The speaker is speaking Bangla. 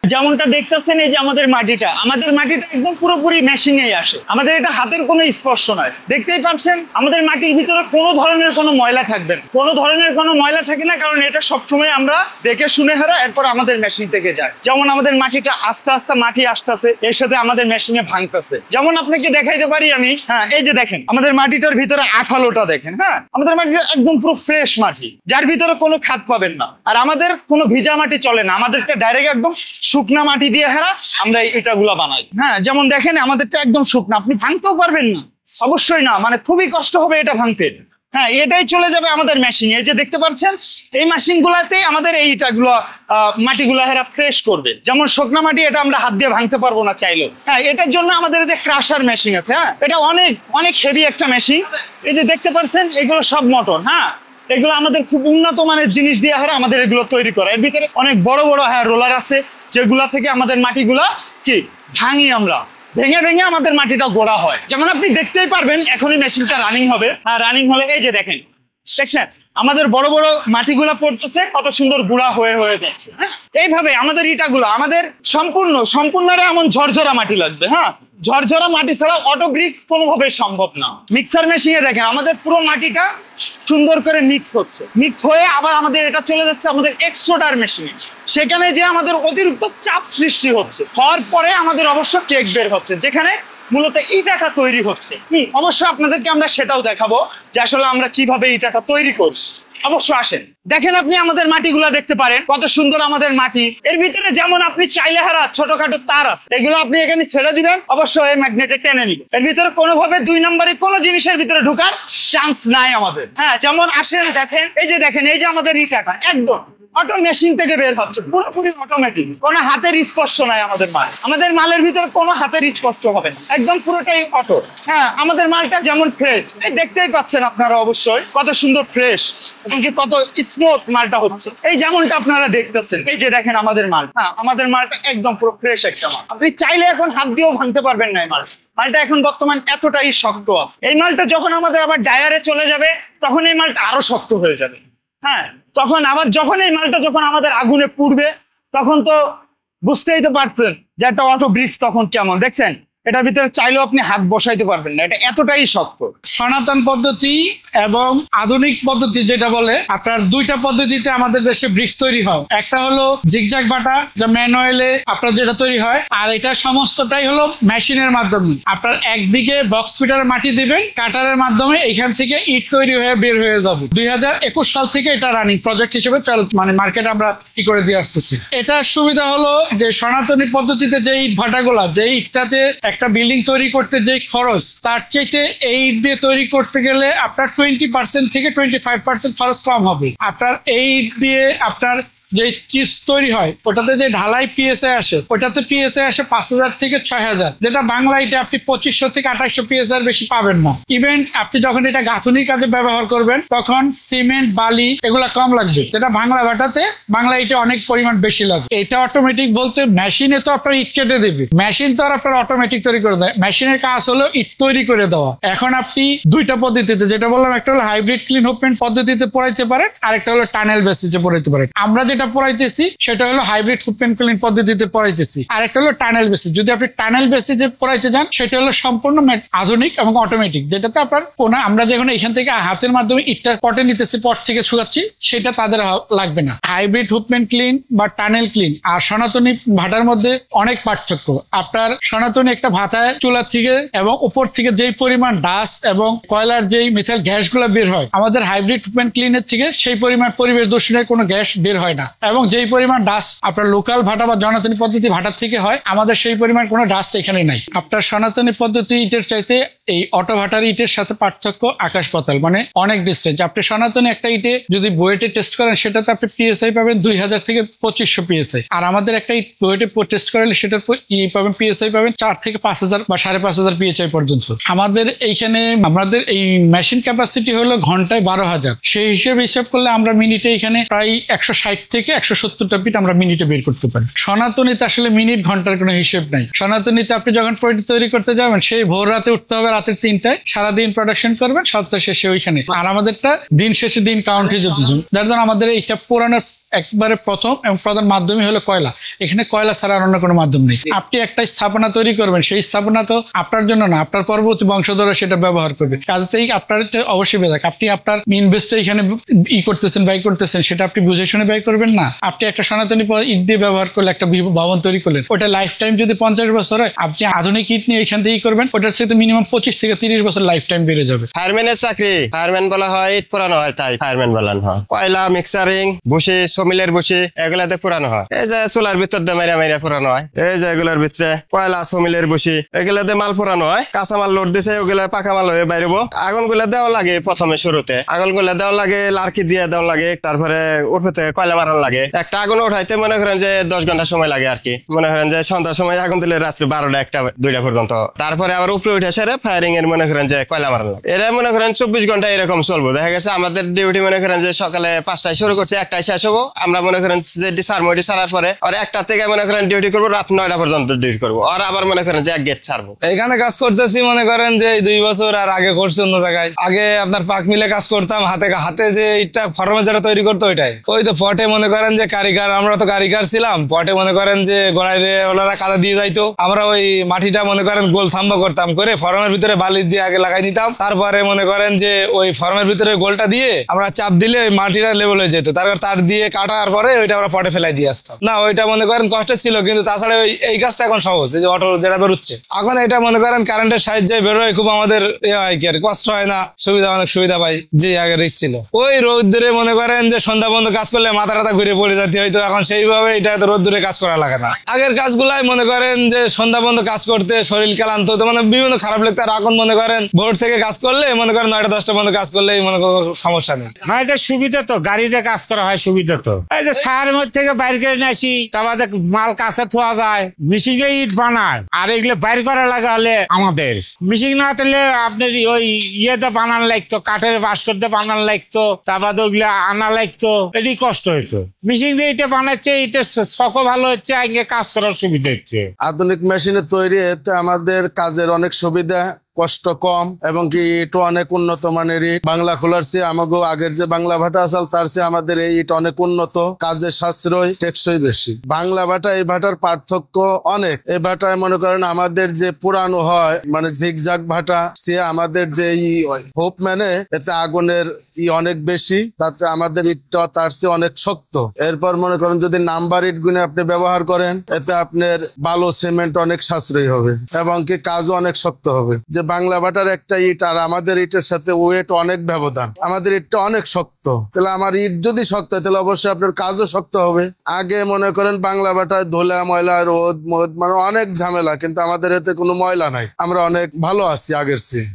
যেমনটা দেখতেছেন এই যে আমাদের মাটিটা একদম পুরোপুরি মেশিনেই আসে। আমাদের এটা হাতের কোনো স্পর্শ নয়। দেখতেই পাচ্ছেন আমাদের মাটির ভিতরে কোনো ধরনের কোনো ময়লা থাকবে না, কোনো ধরনের কোনো ময়লা থাকে না, কারণ এটা সবসময় আমরা দেখে শুনে হারা এরপর আমাদের মেশিন থেকে যায়। যেমন আমাদের মাটিটা আস্তে আস্তে মাটি আসতেছে, এর সাথে আমাদের মেশিনে ভাঙতেছে। যেমন আপনাকে দেখাইতে পারি আমি, হ্যাঁ এই যে দেখেন আমাদের মাটিটার ভিতরে আঠালোটা দেখেন, হ্যাঁ আমাদের মাটিটা একদম পুরো ফ্রেশ মাটি, যার ভিতরে কোনো খাদ পাবেন না। আর আমাদের কোনো ভিজা মাটি চলে না, আমাদেরটা ডাইরেক্ট একদম শুকনা মাটি দিয়ে হারা আমরা ইটাগুলা বানাই। হ্যাঁ যেমন দেখেন আমাদেরটা একদম শুকনা, আপনি ভাঙতেও পারবেন না, অবশ্যই না, মানে খুবই কষ্ট হবে এটা ভাঙতে। হ্যাঁ এটাই চলে যাবে আমাদের মেশিন। এই যে দেখতে পাচ্ছেন এই মেশিন গুলাতে আমাদের এই ইটাগুলো মাটিগুলো হেরা ফ্রেশ করবে। যেমন শুকনা মাটি এটা আমরা হাত দিয়ে ভাঙতে পারবো না চাইলেও। হ্যাঁ এটার জন্য আমাদের যে ক্রাশার মেশিন আছে, হ্যাঁ এটা অনেক অনেক হেভি একটা মেশিন। এই যে দেখতে পাচ্ছেন এগুলো সব মোটর, হ্যাঁ এগুলো আমাদের খুব উন্নত মানের জিনিস দিয়ে হারা আমাদের এগুলো তৈরি করা। এর ভিতরে অনেক বড় বড় হ্যাঁ রোলার আছে, যেগুলা থেকে আমাদের মাটিগুলা কি ভাঙি, আমরা ভেঙে ভেঙে আমাদের মাটিটা গোড়া হয়। যেমন আপনি দেখতেই পারবেন এখনই মেশিনটা রানিং হবে। হ্যাঁ রানিং হলে এই যে দেখেন, দেখছেন আমাদের বড় বড় মাটিগুলা পড়তে কত সুন্দর গুঁড়া হয়ে হয়ে যাচ্ছে। হ্যাঁ এইভাবে আমাদের ইটাগুলো আমাদের সম্পূর্ণ এমন ঝরঝরা মাটি লাগবে। হ্যাঁ ঝরঝরা মাটি ছাড়া অটো ব্রিক্স কোনোভাবে সম্ভব না। মিক্সার মেশিনে দেখেন আমাদের পুরো মাটিটা সুন্দর করে মিক্স হচ্ছে, মিক্স হয়ে আবার আমাদের এটা চলে যাচ্ছে আমাদের এক্সট্রুডার মেশিনে। সেখানে যে আমাদের অতিরিক্ত চাপ সৃষ্টি হচ্ছে, হওয়ার পরে আমাদের অবশ্য কেক বের হচ্ছে, যেখানে মূলত ইটাটা তৈরি হচ্ছে। অবশ্যই আপনাদেরকে আমরা সেটাও দেখাবো যে আসলে আমরা কিভাবে ইটাটা তৈরি করছি। অবশ্য আসেন দেখেন, আপনি আমাদের মাটিগুলা দেখতে পারেন কত সুন্দর আমাদের মাটি। এর ভিতরে যেমন আপনি চাইলে হারা ছোটখাটো তার আছে, এগুলো আপনি এখানে ছেড়ে দিবেন, অবশ্যই ম্যাগনেটে টেনে নিবে। এর ভিতরে কোনোভাবে 2 নম্বরে কোনো জিনিসের ভিতরে ঢোকার চান্স নাই আমাদের। হ্যাঁ যেমন আসেন দেখেন, এই যে দেখেন এই যে আমাদের ইটাটা একদম অটো মেশিন থেকে বের হচ্ছে, পুরোপুরি অটোমেটিক, কোনো হাতের স্পর্শ নাই আমাদের মাল। আমাদের মালের ভিতরে কোনো হাতের স্পর্শ হবে না, একদম পুরোটাই অটো। হ্যাঁ আমাদের মালটা যেমন ফ্রেশ, এই দেখতেই পাচ্ছেন আপনারা অবশ্যই কত সুন্দর ফ্রেশ এবং কি কত স্মুথ মালটা হচ্ছে, এই যেমনটা আপনারা দেখতেছেন। এই যে দেখেন আমাদের মাল, হ্যাঁ আমাদের মালটা একদম পুরো ফ্রেশ একটা মাল। আপনি চাইলে এখন হাত দিয়েও ভাঙতে পারবেন না এই মালটা এখন বর্তমান এতটাই শক্ত আছে। এই মালটা যখন আমাদের আবার ডায়ারে চলে যাবে তখন এই মালটা আরো শক্ত হয়ে যাবে। হ্যাঁ তখন আবার যখন এই মালটা যখন আমাদের আগুনে পুড়বে তখন তো বুঝতেই তো পারছেন যে একটা অটো ব্রিক্স তখন কেমন। দেখছেন এটার ভিতরে চাইলেও আপনি হাত বসাইতে পারবেন না, এটা এতটাই শক্ত। সনাতন পদ্ধতি এবং আধুনিক পদ্ধতি যেটা বলে, আপনার 2টা পদ্ধতিতে আমাদের দেশে ব্রিক্স তৈরি হয়। একটা হলো জিগজ্যাগ বাটা, যা ম্যানুয়ালে আপনার যেটা তৈরি হয়, আর এটা সমস্তটাই হলো মেশিনের মাধ্যমে। আপনার একদিকে বক্স ফিটার মাটি দিবেন, কাটারের মাধ্যমে এইখান থেকে ইট তৈরি হয়ে বের হয়ে যাবে। 2021 সাল থেকে এটা রানিং প্রজেক্ট হিসেবে মানে মার্কেটে আমরা কি করে দিয়ে আসতেছি। এটার সুবিধা হলো যে সনাতনী পদ্ধতিতে যে ইট ভাটাগুলা, যে ইটটাতে একটা বিল্ডিং তৈরি করতে যে খরচ, তার চাইতে এই ইট দিয়ে তৈরি করতে গেলে আপনার 20% থেকে 25% খরচ কম হবে। আপনার এই ইট দিয়ে আপনার যে চিপস তৈরি হয় ওটাতে যে ঢালাই পিএসআই আসে, ওটাতে পিএসআই আসে 5000 থেকে 6000, যেটা বাংলা ইটে আপনি 2500 থেকে 2800 পিএসআই বেশি পাবেন না। ইভেন আপনি যখন এটা গাঁথুনির কাজে ব্যবহার করবেন তখন সিমেন্ট বালি এগুলা কম লাগবে, যেটা বাংলা ভাটাতে বাংলা ইটে অনেক পরিমাণ বেশি লাগে। এটা অটোমেটিক বলতে মেশিনে তো আপনার ইট কেটে দেবে, মেশিন তো আর আপনার অটোমেটিক তৈরি করে দেয়। মেশিনের কাজ হলো ইট তৈরি করে দেওয়া। এখন আপনি 2টা পদ্ধতিতে, যেটা বললাম, একটা হলো হাইব্রিড ক্লিন হুপমেন্ট পদ্ধতিতে পড়াইতে পারেন, আর একটা হলো টানেল বেসিসে পড়াইতে পারেন। আমরা যেটা পড়াইতেছি সেটা হলো হাইব্রিড হুপমেন্ট ক্লিন পদ্ধতিতে পড়াইতেছি, আর একটা হলো টানেল বেসিস। যদি আপনি টানেল বেসিসে পড়াইতে যান সেটা হলো সম্পূর্ণ আধুনিক এবং অটোমেটিক, যেটাতে আপনার কোনো আমরা যখন এখান থেকে হাতের মাধ্যমে ইটটার পটে নিতেছি, পট থেকে শুকাচ্ছি, সেটা তাদের লাগবে না। হাইব্রিড হুপমেন্ট ক্লিন বা টানেল ক্লিন আর সনাতনী ভাটার মধ্যে অনেক পার্থক্য। আপনার সনাতনী একটা ভাটায় চুলা থেকে এবং উপর থেকে যেই পরিমাণ ডাস্ট এবং কয়লার যেই মিথাইল গ্যাসগুলো বের হয়, আমাদের হাইব্রিড হুপমেন্ট ক্লিনের থেকে সেই পরিমাণ পরিবেশ দূষণের কোনো গ্যাস বের হয় না। এবং যেই পরিমাণ ডাস্ট আপনার লোকাল ভাটা বা সনাতনী পদ্ধতি ভাটার থেকে হয়, আমাদের সেই পরিমাণ কোনো ডাস্ট এখানে নাই। আপনার সনাতনী পদ্ধতি ইটের চাইতে এই অটো ভাটার ইটের সাথে পার্থক্য আকাশ পাতাল, মানে অনেক ডিস্টেন্স। আপনি সনাতনী একটা ইটে যদি বুয়েটে টেস্ট করেন সেটাতে আপনি পিএসআই পাবেন 2000 থেকে 2500 পিএসআই, আর আমাদের একটা ইট বুয়েটে টেস্ট করালে সেটার পাবেন পিএসআই পাবেন 4 থেকে 5000 বা 5500 পিএসআই পর্যন্ত। আমাদের এইখানে আমাদের এই মেশিন ক্যাপাসিটি হলো ঘন্টায় 12000, সেই হিসাব করলে আমরা মিনিটে এখানে প্রায় 160 থেকে 170টা পিট আমরা মিনিটে বের করতে পারি। সনাতনীতে আসলে মিনিট ঘন্টার কোনো হিসেব নাই। সনাতনীতে আপনি যখন প্রোডাক্ট তৈরি করতে যাবেন সেই ভোর রাতে উঠতে হবে, রাতের 3টায়, সারাদিন প্রোডাকশন করবেন, সপ্তাহ শেষে ওইখানে। আর আমাদেরটা দিন শেষে দিন কাউন্ট হয়ে যেতে, যার জন্য আমাদের এইটা পুরানোর একবারে প্রথম এবং প্রধান মাধ্যমই হলো কয়লা। এখানে কয়লা ছাড়া আর অন্য কোনো মাধ্যম নেই। আপনি একটা স্থাপনা তৈরি করবেন, সেই স্থাপনা তো আপনার জন্য না, আপনার পরবর্তী বংশধররা সেটা ব্যবহার করবে। কাজ থেকে আপনার অবশ্যই বেদাক, আপনি আপনার ইনভেস্টে এখানে করতেছেন, ব্যয় করতেছেন, সেটা আপনি বুঝে শুনে ব্যয় করবেন না। আপনি একটা সনাতনী ইট দিয়ে ব্যবহার করলে একটা ভবন তৈরি করলেন, ওটা লাইফ টাইম যদি 50 বছর হয়, আপনি আধুনিক ইট নিয়ে এখান থেকেই করবেন, ওটার সাথে মিনিমাম 25 থেকে 30 বছর লাইফ টাইম বেড়ে যাবে। ফায়ারম্যানের চাকরি, ফায়ারম্যান বলা হয়, ইট পোড়ানো হয়, তাই ফায়ারম্যান বলানো হয়। কয়লা মিক্সারিং বসে, সমিলের বসে, এগুলাতে পোড়ানো হয়। এই যে চুলার ভিতর দিয়ে মেরা মেরা পোড়ানো হয়, এই যে এগুলার ভিতরে কয়লা সমিলের বসে, এগুলাতে মাল পোড়ানো হয়। কাঁচা মাল লোড দিছে, ওগুলা পাকা মাল হয়ে বাইরবো। আগুন গুলা দেওয়া লাগে প্রথমে, শুরুতে আগুন গুলা দেওয়া লাগে, লার্কি দিয়ে দেওয়া লাগে, তারপরে উঠতে কয়লা মারানো লাগে। একটা আগুন উঠাইতে মনে করেন যে 10 ঘন্টা সময় লাগে আর কি। মনে করেন যে সন্ধ্যার সময় আগুন দিলে রাত্রি 12টা 1টা 2টা পর্যন্ত, তারপরে আবার উপরে উঠে সেরে ফায়ারিং এর মনে করেন যে কয়লা মারানো লাগে। এরা মনে করেন 24 ঘন্টা এরকম চলবো। দেখা গেছে আমাদের ডিউটি মনে করেন যে সকালে 5টায় শুরু করছে, 1টায় শেষ হবো। আমরা মনে করেন যে সারমোটি সারার পরে আর 1টা থেকে মনে করেন ডিউটি করবো, রাত 9টা পর্যন্ত ডিউটি করবো। আর আবার মনে করেন যে এক গেট ছাড়বো। এখানে কাজ করতেছি মনে করেন যে 2 বছর, আর আগে করছি অন্য জায়গায়। আগে আপনার পাক মিলে কাজ করতাম, হাতে যে ইটটা ফরমে যেটা তৈরি করতো ওইটাই। ওই তো পটে মনে করেন যে কারিগর, আমরা তো কারিগর ছিলাম। পটে মনে করেন যে গোড়ায় দিয়ে ওনারা কাদা দিয়ে যাইতো, আমরা ওই মাটিটা মনে করেন গোল থাম্বা করতাম, করে ফরমের ভিতরে বালি দিয়ে আগে লাগাই দিতাম। তারপরে মনে করেন যে ওই ফরমের ভিতরে গোলটা দিয়ে আমরা চাপ দিলে ওই মাটিটা লেভেল হয়ে যেত। তারপর তার দিয়ে কাটার পরে ওইটা আমরা পটে ফেলাই দিয়ে আসতাম। না ওইটা মনে করেন কষ্ট ছিল, কিন্তু তাছাড়া এই কাজটা এখন সহজ। এই যে অটো যেটা বেরোচ্ছে এখন, এটা মনে করেন কারেন্টের সাহায্যে বেরোয়, খুব আমাদের হয় কি আর কষ্ট হয় না, অনেক সুবিধা পাই। যে আগে রিস্ক ছিল, ওই রোদ্দুরে মনে করেন যে সন্ধ্যা বন্ধ কাজ করলে মাথা টাথা ঘুরে পড়ে যেতে হয়তো। এখন সেইভাবে এটা রোদ্দুরে কাজ করা লাগে না। আগের কাজগুলাই মনে করেন যে সন্ধ্যা বন্ধ কাজ করতে শরীর ক্লান্ত হতো, মানে বিভিন্ন খারাপ লাগতো। আর এখন মনে করেন ভোর থেকে কাজ করলে মনে করেন 9টা 10টা বন্ধ কাজ করলে মনে করেন সমস্যা নেই। মানে এটা সুবিধা তো, গাড়িতে কাজ করা হয় সুবিধা তো। এই যে ছায়ের মধ্যে থেকে বাইর করে নিয়ে আসি, তারপরে মাল কাছে থোয়া যায়, মেশিনে ইট বানায়। আর এগুলো বাইর করা লাগে হলে আমাদের মেশিন না থাকলে আপনার ওই ইয়েতে বানান লাগতো, কাঠের বাস করতে বানান লাগতো, তারপরে ওইগুলো আনা লাগতো, এটি কষ্ট হইতো। মেশিন দিয়ে এটা বানাচ্ছে, এটা শখও ভালো হচ্ছে, আগে কাজ করার সুবিধা হচ্ছে। আধুনিক মেশিনের তৈরি এতে আমাদের কাজের অনেক সুবিধা, কষ্ট কম, এবং কি ইট অনেক উন্নত মানের ইট। বাংলা খোলার চেয়ে আমাকে আগের যে বাংলা ভাটা আসল তার চেয়ে আমাদের এই ইট অনেক উন্নত, কাজের সাশ্রয়, টেকসই বেশি। বাংলা ভাটা এই ভাটার পার্থক্য অনেক। এই ভাটায় মনে করেন আমাদের যে পুরানো হয় মানে ঝিকঝাক ভাটা, সে আমাদের যে হোপ মানে এতে আগুনের অনেক বেশি, তাতে আমাদের ইটটা তার চেয়ে অনেক শক্ত। এরপর মনে করেন যদি নাম্বার ইট গুনে আপনি ব্যবহার করেন, এতে আপনার বালু সিমেন্ট অনেক সাশ্রয়ী হবে এবং কি কাজও অনেক শক্ত হবে। যে বাংলা ভাটার একটা ইট আর আমাদের ইটের সাথে ওয়েট অনেক ব্যবধান। আমাদের ইটটা অনেক শক্ত, তাহলে আমার ইট যদি শক্ত হয় তাহলে অবশ্যই আপনার কাজও শক্ত হবে। আগে মনে করেন বাংলা ভাটায় ধুলা ময়লা রোদ মানে অনেক ঝামেলা, কিন্তু আমাদের এতে কোনো ময়লা নাই, আমরা অনেক ভালো আছি আগের চেয়ে।